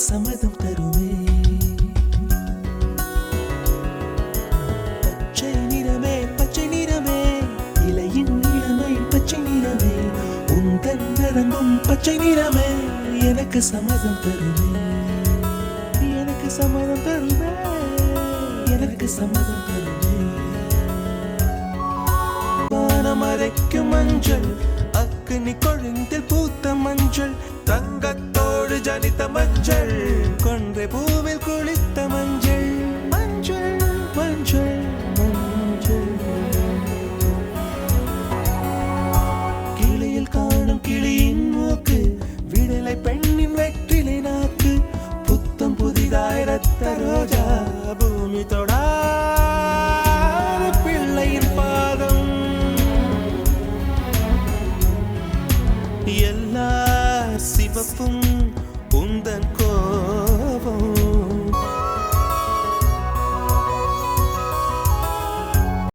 சம்மதம் தருமே பச்சை நிறமே பச்சை நிறமே இலையின் நிறமை பச்சை நிறமே உந்தன் நரம்பும் பச்சை நிறமே எனக்கு சம்மதம் தருமே எனக்கு சம்மதம் தருமே எனக்கு சம்மதம் தருமே வானமறைக்கும் மஞ்சள் அக்னி கொழுந்தில் பூத்த மஞ்சள் தங்கத்தோடு ஜனித்த மஞ்சள் கொன்றை பூவில் குளித்த மஞ்சள் மஞ்சள் மஞ்சள் மஞ்சள் கிளியில் காணும் கிளியின் மூக்கு விடலை பெண்ணின் வெற்றிலை நாக்கு புத்தம் புதிதாய் ரத்த ரோஜா பூமி தொடா பிள்ளையின் பாதம் எல்லா சிவப்பும்